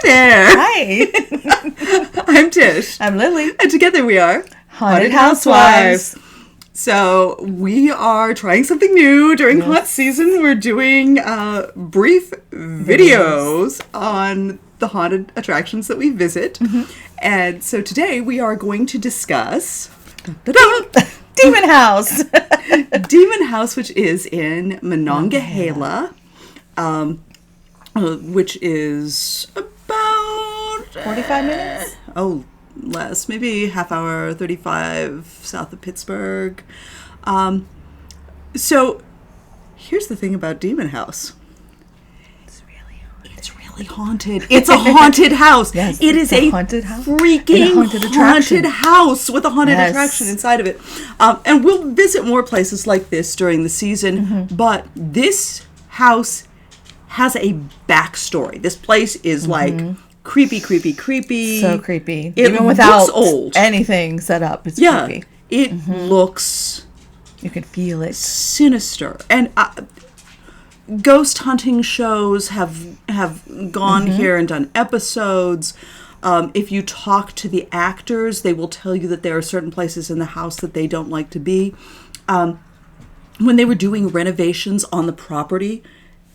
there. Hi. I'm Tish. I'm Lily. And together we are Haunted Housewives. So we are trying something new during haunt season. We're doing brief videos on the haunted attractions that we visit. And so today we are going to discuss Demon House. Demon House, which is in Monongahela, which is about 45 minutes? Less, maybe half hour, 35 south of Pittsburgh. So here's the thing about Demon House. It's really haunted. It's a haunted house. Yes, it is a haunted house. Freaking haunted house with a haunted Yes. attraction inside of it. And we'll visit more places like this during the season, but this house has a backstory. This place is like creepy. So creepy. It Even without looks old. anything set up, it's Yeah, creepy. it looks You can feel it. sinister. And ghost hunting shows have gone here and done episodes. If you talk to the actors, they will tell you that there are certain places in the house that they don't like to be. When they were doing renovations on the property,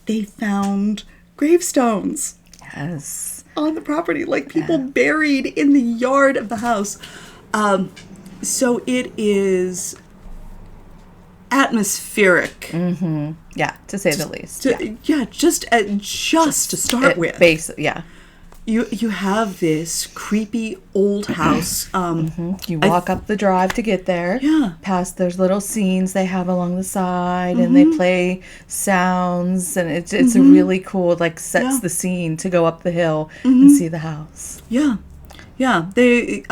they found gravestones Yes. on the property, like people buried in the yard of the house. So it is atmospheric. Yeah, to say the least. Just to start with. You have this creepy old house. You walk up the drive to get there. Yeah. Past there's little scenes they have along the side, and they play sounds, and it's a really cool, like, sets the scene to go up the hill and see the house. Yeah. They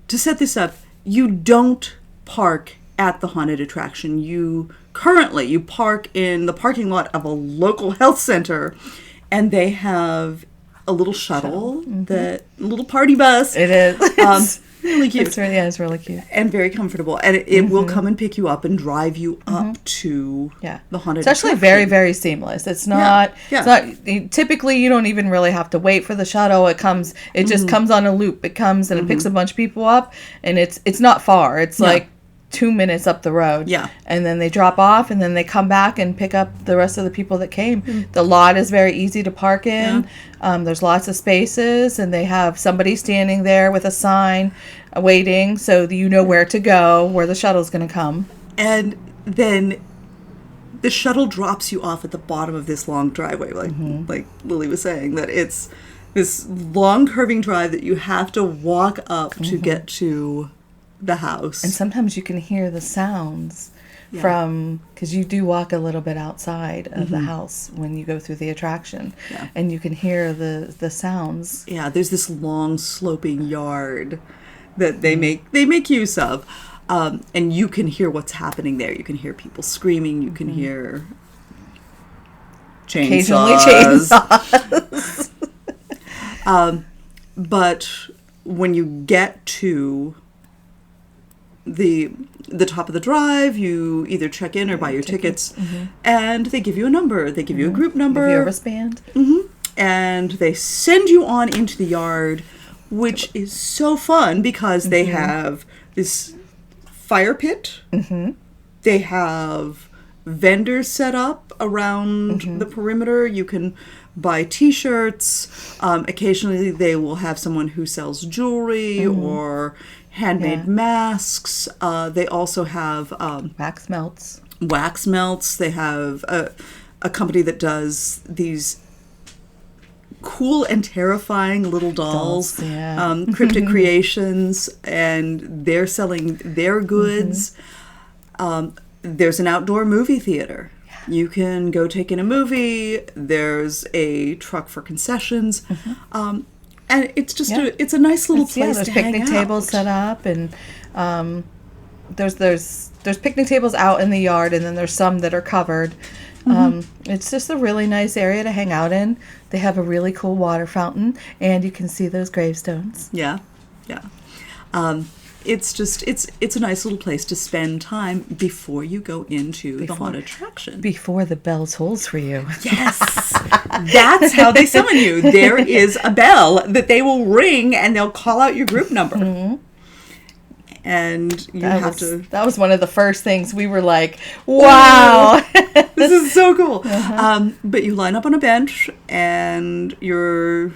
to set this up, you don't park at the haunted attraction. You park in the parking lot of a local health center, and they have a little shuttle, a little party bus. It is. Really cute. It's really cute. And very comfortable. And it will come and pick you up and drive you up to the haunted It's actually attraction. very, very seamless. It's not, Yeah. it's not, typically you don't even really have to wait for the shuttle. It just comes on a loop. It comes and it picks a bunch of people up, and it's not far. It's like 2 minutes up the road. Yeah. And then they drop off, and then they come back and pick up the rest of the people that came. The lot is very easy to park in. There's lots of spaces, and they have somebody standing there with a sign waiting, so that you know where to go, where the shuttle's going to come. And then the shuttle drops you off at the bottom of this long driveway, like Lily was saying, that it's this long curving drive that you have to walk up to get to the house. And sometimes you can hear the sounds from, because you do walk a little bit outside of the house when you go through the attraction, and you can hear the sounds. Yeah, there's this long sloping yard that they make use of, and you can hear what's happening there. You can hear people screaming. You can hear chainsaws. Occasionally chainsaws. But when you get to the top of the drive, you either check in or buy your tickets, and they give you a number. They give you a group number. Give you a wristband. And they send you on into the yard, which is so fun because they have this fire pit. They have vendors set up around the perimeter. You can buy T-shirts. Occasionally they will have someone who sells jewelry or handmade masks. They also have Wax melts. They have a company that does these cool and terrifying little dolls, Cryptic Creations, and they're selling their goods. There's an outdoor movie theater. You can go take in a movie. There's a truck for concessions. And it's just it's a nice little place there's to hang out. picnic tables set up, and there's picnic tables out in the yard, and then there's some that are covered. It's just a really nice area to hang out in. They have a really cool water fountain, and you can see those gravestones. Yeah. it's just it's a nice little place to spend time before you go into the haunted attraction. Before the bell tolls for you. Yes, that's how they summon you. There is a bell that they will ring, and they'll call out your group number. Mm-hmm. And you have to. That was one of the first things we were like, "Wow, this is so cool!" Uh-huh. But you line up on a bench, and your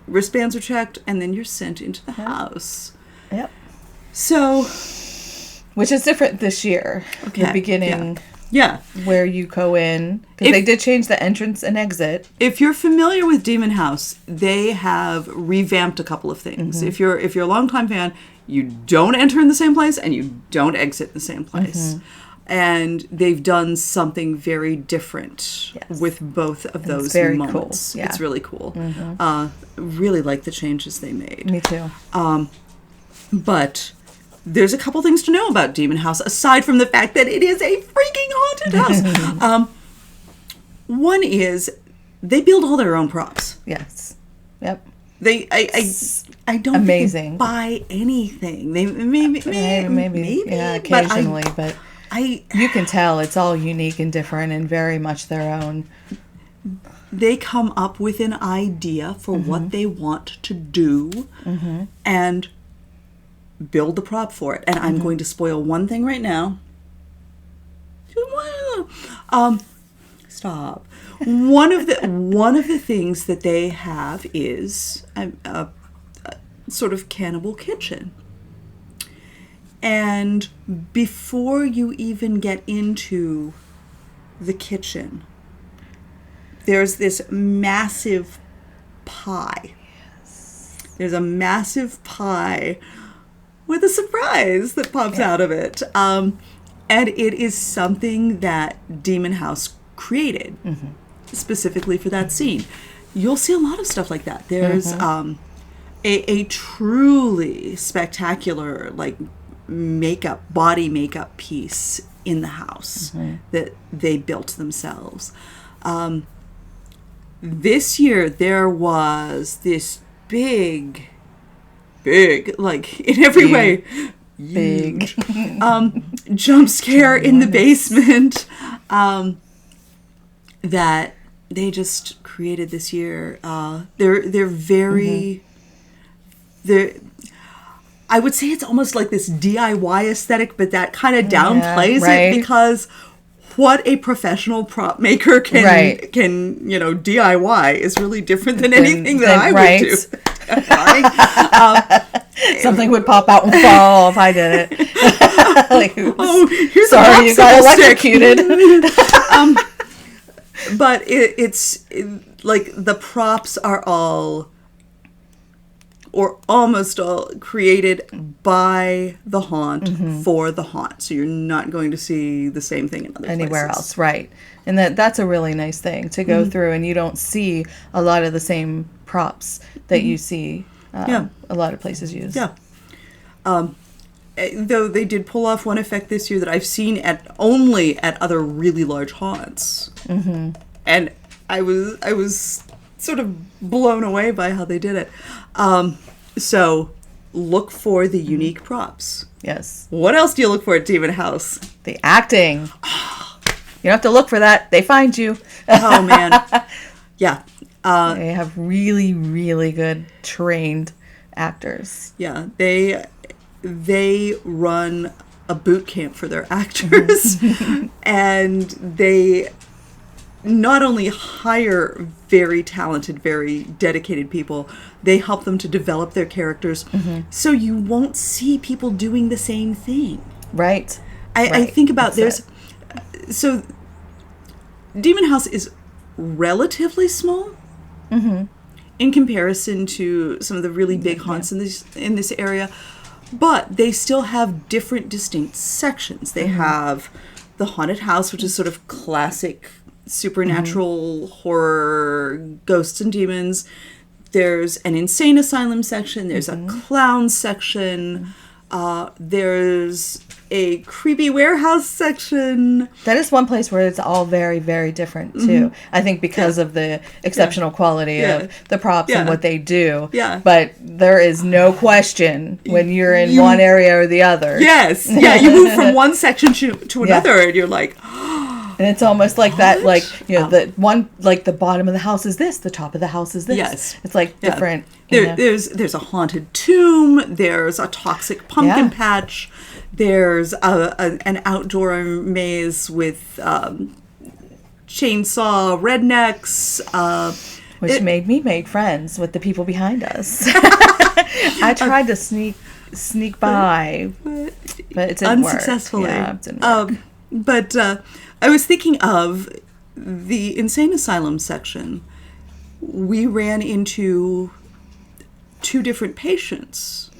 wristbands are checked, and then you're sent into the house. Yep. So, which is different this year. Okay. The beginning. Yeah. Where you go in. Because they did change the entrance and exit. If you're familiar with Demon House, they have revamped a couple of things. Mm-hmm. If you're a longtime fan, you don't enter in the same place and you don't exit in the same place. Mm-hmm. And they've done something very different with both of those moments. Cool. Yeah. It's really cool. Mm-hmm. Really like the changes they made. Me too. But there's a couple things to know about Demon House, aside from the fact that it is a freaking haunted house. One is they build all their own props. Yes. Yep. I don't think they buy anything. They maybe yeah, occasionally, but you can tell it's all unique and different and very much their own. They come up with an idea for what they want to do and build the prop for it. And I'm going to spoil one thing right now. Stop. One of the things that they have is a sort of cannibal kitchen. And before you even get into the kitchen, there's this massive pie. Yes. There's a massive pie with a surprise that pops out of it. And it is something that Demon House created specifically for that scene. You'll see a lot of stuff like that. There's a truly spectacular body makeup piece in the house that they built themselves. This year there was this big, like in every way, big jump scare in the basement that they just created this year. They're very I would say it's almost like this DIY aesthetic, but that kind of downplays it, because what a professional prop maker can DIY is really different than anything that I would do. Something would pop out and fall if I did it. Here's sorry, you got electrocuted. But it's like the props are all, or almost all, created by the haunt for the haunt. So you're not going to see the same thing in other anywhere places. Else, right? And that's a really nice thing to go through, and you don't see a lot of the same props that you see a lot of places use. Yeah. Though they did pull off one effect this year that I've seen only at other really large haunts. And I was sort of blown away by how they did it. So look for the unique props. Yes. What else do you look for at Demon House? The acting. You don't have to look for that. They find you. Oh, man. Yeah. They have really, really good trained actors. Yeah. They run a boot camp for their actors. And they not only hire very talented, very dedicated people, they help them to develop their characters, so you won't see people doing the same thing. Right. I think about so Demon House is relatively small in comparison to some of the really big haunts in this area, but they still have different distinct sections. They have the haunted house, which is sort of classic supernatural horror, ghosts and demons. There's an insane asylum section. There's a clown section. There's a creepy warehouse section. That is one place where it's all very, very different too. I think because of the exceptional quality of the props and what they do. Yeah. But there is no question when you're in one area or the other. Yes. Yeah. You move from one section to another, and you're like, and it's almost like that, like, you know, the one, like the bottom of the house is this, the top of the house is this. Yes. It's like different. There's a haunted tomb. There's a toxic pumpkin patch. There's an outdoor maze with chainsaw rednecks. Which made me make friends with the people behind us. I tried to sneak by, but it didn't unsuccessfully. work. Yeah, it didn't work. But I was thinking of the insane asylum section. We ran into 2 different patients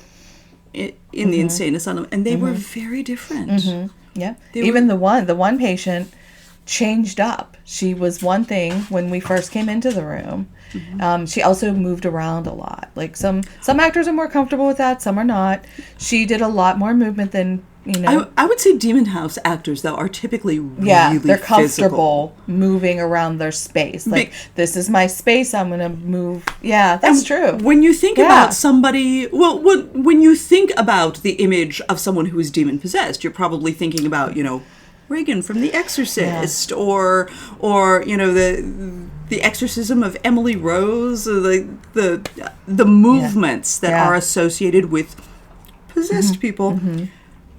in the insane asylum, and they were very different. Yeah. Even the one patient changed up. She was one thing when we first came into the room. She also moved around a lot. Like some actors are more comfortable with that, some are not. She did a lot more movement than, you know. I would say Demon House actors, though, are typically really they're comfortable physical. Moving around their space. Like, this is my space, I'm going to move. Yeah, that's true. When you think about somebody, when you think about the image of someone who is demon possessed, you're probably thinking about, you know, Reagan from The Exorcist, or you know, the exorcism of Emily Rose, or the movements that are associated with possessed people.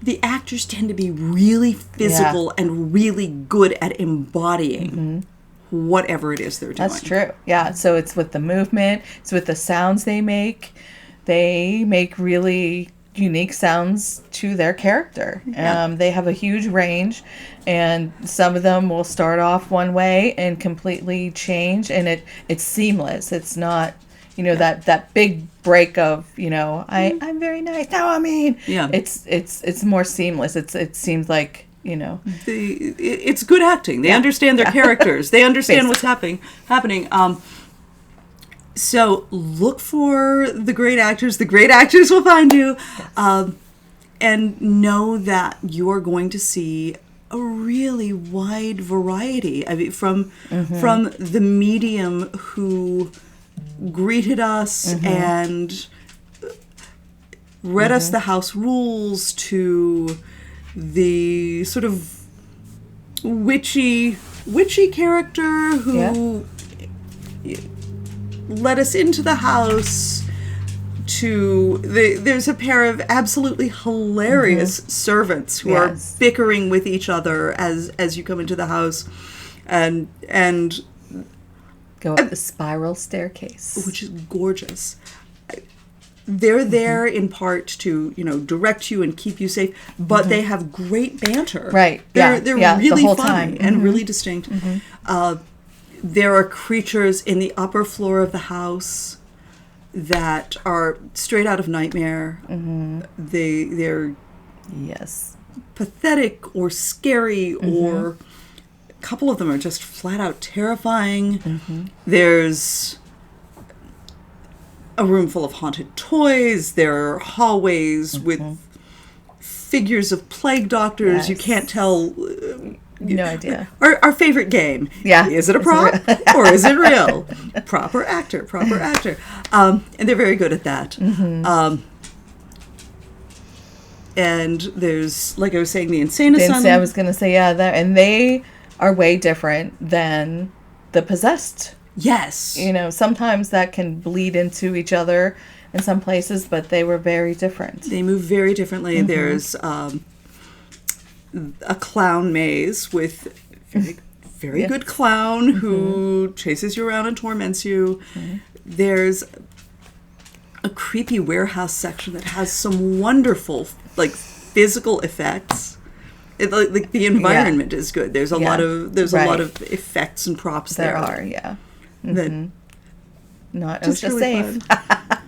The actors tend to be really physical and really good at embodying whatever it is they're doing. That's true. Yeah. So it's with the movement, it's with the sounds they make. They make really unique sounds to their character. They have a huge range, and some of them will start off one way and completely change, and it's seamless. It's not, you know, that big break of, you know, I'm very nice. No, I mean, it's more seamless. It seems like, you know, it's good acting. They understand their characters. They understand what's happening. So look for the great actors. The great actors will find you. Yes. And know that you are going to see a really wide variety. I mean, from the medium who greeted us and read us the house rules, to the sort of witchy character who let us into the house, to there's a pair of absolutely hilarious servants who are bickering with each other as you come into the house, and go up the spiral staircase, which is gorgeous. They're there in part to, you know, direct you and keep you safe, but they have great banter. Right. They're really the whole funny time. and really distinct. There are creatures in the upper floor of the house that are straight out of Nightmare. They're pathetic or scary, or a couple of them are just flat out terrifying. There's a room full of haunted toys. There are hallways with figures of plague doctors. You can't tell. No idea. Our favorite game. Yeah. Is it a prop or is it real? Proper actor. And they're very good at that. And there's, like I was saying, the insane asylum. I was going to say, and they are way different than the possessed. Yes. You know, sometimes that can bleed into each other in some places, but they were very different. They move very differently. There's a clown maze with very good clown who chases you around and torments you. There's a creepy warehouse section that has some wonderful, like, physical effects. Like the environment is good. There's a lot of a lot of effects and props there. There are, that not OSHA really safe.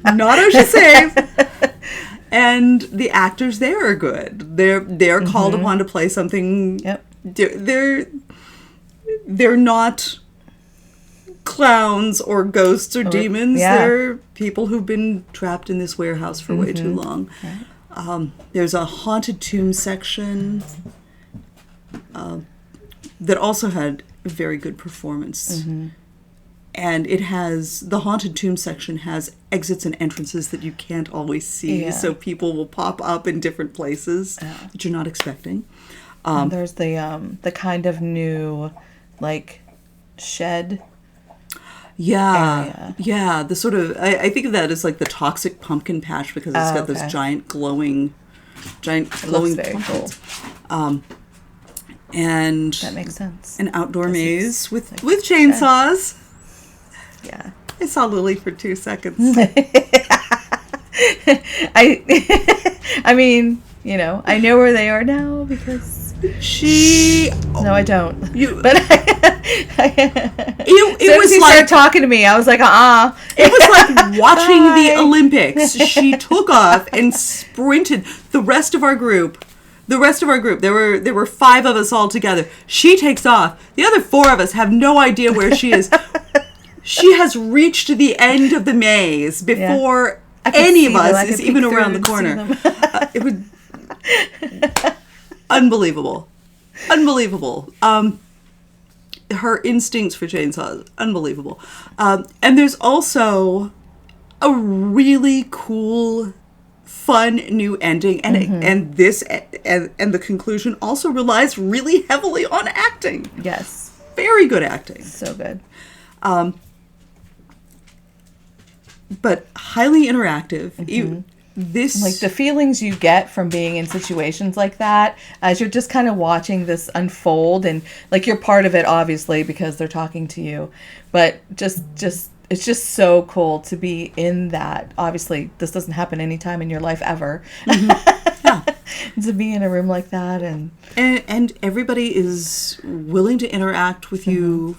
Not OSHA safe. And the actors there are good. They're called upon to play something. Yep. They're not clowns or ghosts or demons. Yeah. They're people who've been trapped in this warehouse for way too long. There's a haunted tomb section that also had a very good performance. And it has, the haunted tomb section has exits and entrances that you can't always see. Yeah. So people will pop up in different places that you're not expecting. And there's the kind of new, like, shed. Yeah. area. Yeah. The sort of, I think of that as like the toxic pumpkin patch because it's got those giant glowing Looks very pumpkins. cool. And That makes sense. an outdoor maze with like chainsaws. Yeah. I saw Lily for 2 seconds. I mean, you know, I know where they are now because no, I don't. But it was you like started talking to me. I was like, It was like watching the Olympics. She took off and sprinted. The rest of our group, there were 5 of us all together. She takes off. The other 4 of us have no idea where she is. She has reached the end of the maze before any of us is even around the corner. It was unbelievable. Her instincts for chainsaws, unbelievable. And there's also a really cool, fun new ending, and this and the conclusion also relies really heavily on acting. yes, Very good acting. so good. But highly interactive. This Like the feelings you get from being in situations like that as you're just kind of watching this unfold, and like you're part of it obviously because they're talking to you, but just it's just so cool to be in that. Obviously this doesn't happen anytime in your life ever. yeah. To be in a room like that and everybody is willing to interact with you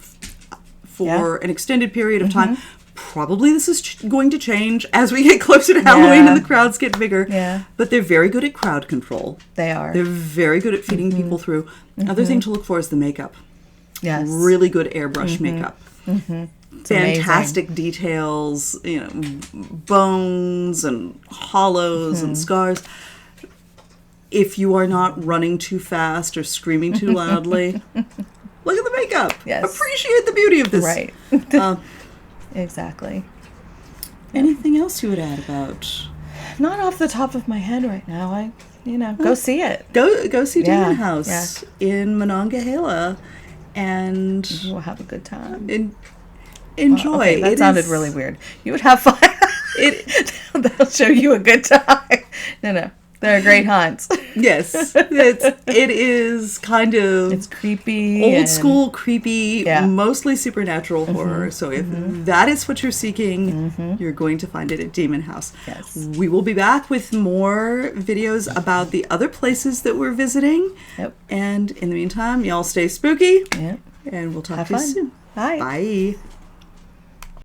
for an extended period of time. Probably this is going to change as we get closer to Halloween and the crowds get bigger. Yeah. But they're very good at crowd control. they are. They're very good at feeding people through. Other thing to look for is the makeup. Yes. Really good airbrush makeup. It's Fantastic details, you know, bones and hollows and scars. If you are not running too fast or screaming too loudly, look at the makeup. Yes. Appreciate the beauty of this. Right. Exactly. Anything else you would add about? Not off the top of my head right now. Go see it. Go see Yeah, Demon House in Monongahela and We'll have a good time. enjoy. Okay, that sounded really weird. You would have fun. They'll show you a good time. No. They're great haunts. Yes. It is kind of It's creepy. old school, creepy, Yeah. mostly supernatural horror. So if that is what you're seeking, you're going to find it at Demon House. Yes. We will be back with more videos about the other places that we're visiting. Yep. And in the meantime, y'all stay spooky. Yep. And we'll talk Have to you fun. soon. Bye. Bye.